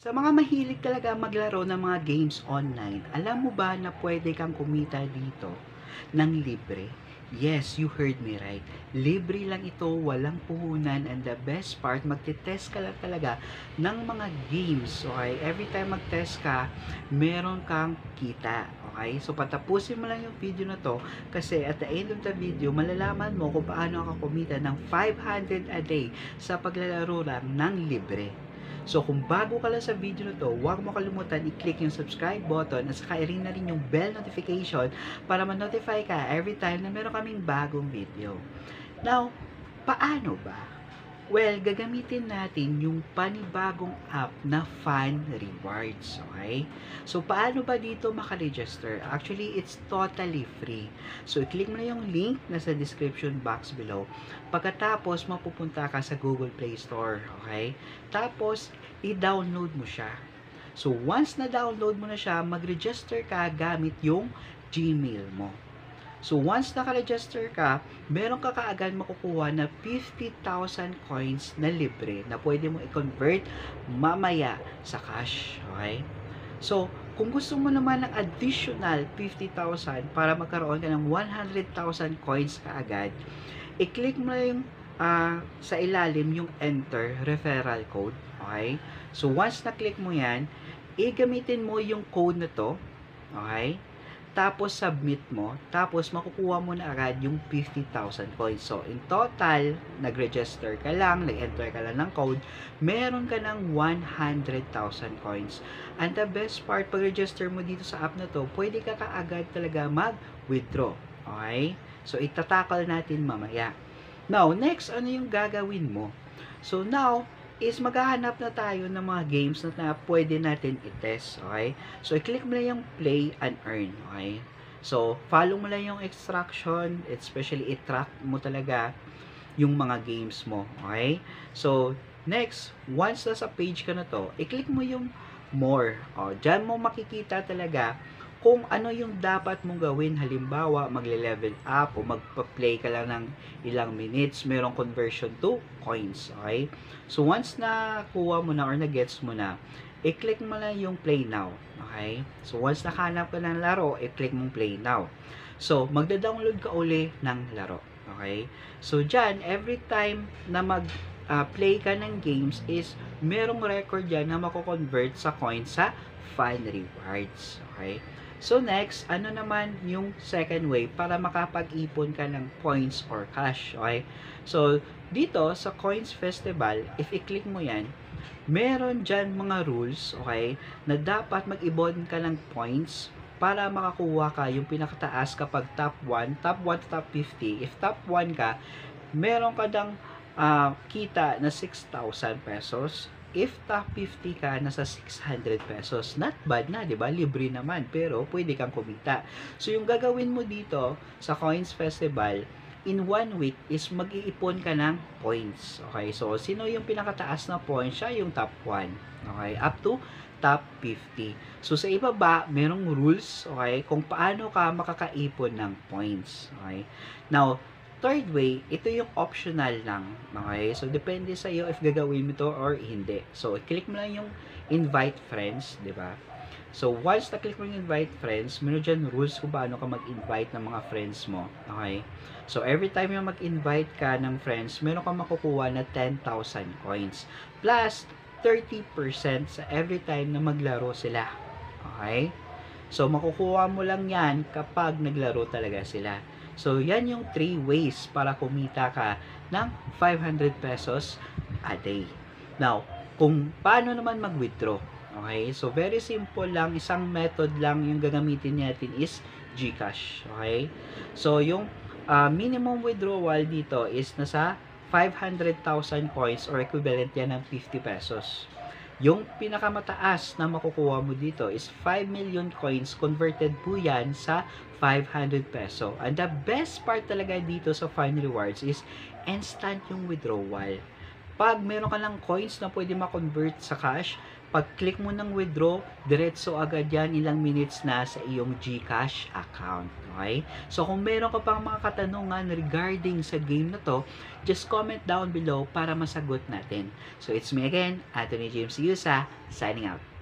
Sa mga mahilig talaga maglaro ng mga games online, alam mo ba na pwede kang kumita dito ng libre? Yes, you heard me right. Libre lang ito, walang puhunan, and the best part, magte-test ka lang talaga ng mga games, okay? Every time mag-test ka, meron kang kita, okay? So, patapusin mo lang yung video na to kasi at the end of the video, malalaman mo kung paano ka kumita ng 500 a day sa paglalaro lang ng libre. So kung bago ka lang sa video na to, huwag mo kalimutan i-click yung subscribe button at saka i-ring na rin yung bell notification para ma-notify ka every time na meron kaming bagong video. Now, paano ba? Well, gagamitin natin yung panibagong app na Fun Rewards, okay? So, paano ba dito makaregister? Actually, it's totally free. So, i-click mo na yung link na sa description box below. Pagkatapos, mapupunta ka sa Google Play Store, okay? Tapos, i-download mo siya. So, once na-download mo na siya, mag-register ka gamit yung Gmail mo. So, once naka-register ka, meron ka kaagad makukuha na 50,000 coins na libre na pwede mo i-convert mamaya sa cash. Okay? So, kung gusto mo naman ng additional 50,000 para magkaroon ka ng 100,000 coins kaagad, i-click mo na yung sa ilalim yung enter referral code. Okay? So, once na-click mo yan, i-gamitin mo yung code na to. Okay? Tapos submit mo, tapos makukuha mo na agad yung 50,000 coins. So, in total, nag-register ka lang, nag-enter ka lang ng code, meron ka ng 100,000 coins. And the best part, pag-register mo dito sa app na to, pwede ka kaagad talaga mag-withdraw. Okay? So, itatakal natin mamaya. Now, next, ano yung gagawin mo? So, now, is maghahanap na tayo ng mga games na pwede natin i-test, okay? So, i-click mo lang yung play and earn, okay? So, follow mo lang yung instruction, especially i-track mo talaga yung mga games mo, okay? So, next, once nasa page ka na to, i-click mo yung more. O, dyan mo makikita talaga kung ano yung dapat mong gawin. Halimbawa, magle-level up o magpa-play ka lang ng ilang minutes, merong conversion to coins, okay? So, once na kuha mo na or na-gets mo na, i-click mo lang yung play now, okay? So, once nakahanap ka ng laro, i-click mong play now. So, magda-download ka uli ng laro, okay? So, dyan, every time na play ka ng games is merong record dyan na mako-convert sa coins sa Fun Rewards, okay? So next, ano naman yung second way para makapag-ipon ka ng points or cash, okay? So, dito sa Coins Festival, if i-click mo yan, meron dyan mga rules, okay, na dapat mag-ibon ka ng points para makakuha ka yung pinakataas kapag top 1 to top 50. If top 1 ka, meron ka dang kita na 6,000 pesos. If top 50 ka, nasa 600 pesos. Not bad na, di ba? Libre naman, pero pwede kang kumita. So, yung gagawin mo dito sa Coins Festival, in 1 week is mag-iipon ka ng points. Okay? So, sino yung pinakataas na points? Siya yung top 1. Okay? Up to top 50. So, sa ibaba, merong rules, okay, kung paano ka makakaipon ng points. Okay? Now, third way, ito yung optional lang. Okay? So, depende sa iyo if gagawin mo to or hindi. So, click mo lang yung invite friends, di ba? So, once na-click mo yung invite friends, meron dyan rules kung paano ka mag-invite ng mga friends mo. Okay? So, every time yung mag-invite ka ng friends, meron kang makukuha na 10,000 coins. Plus, 30% sa every time na maglaro sila. Okay? So, makukuha mo lang yan kapag naglaro talaga sila. So, yan yung 3 ways para kumita ka ng 500 pesos a day. Now, kung paano naman mag-withdraw? Okay? So, very simple lang. Isang method lang yung gagamitin natin is GCash. Okay? So, yung minimum withdrawal dito is nasa 500,000 coins or equivalent yan ng 50 pesos. Yung pinakamataas na makukuha mo dito is 5 million coins, converted po yan sa 500 peso. And the best part talaga dito sa Fun Rewards is instant yung withdrawal. Pag meron ka lang coins na pwede ma-convert sa cash, Pag-click mo ng withdraw, diretso agad yan, ilang minutes na sa iyong GCash account. Okay? So, kung meron ka pang mga katanungan regarding sa game na to, just comment down below para masagot natin. So, it's me again, Anthony James Yusa, signing out.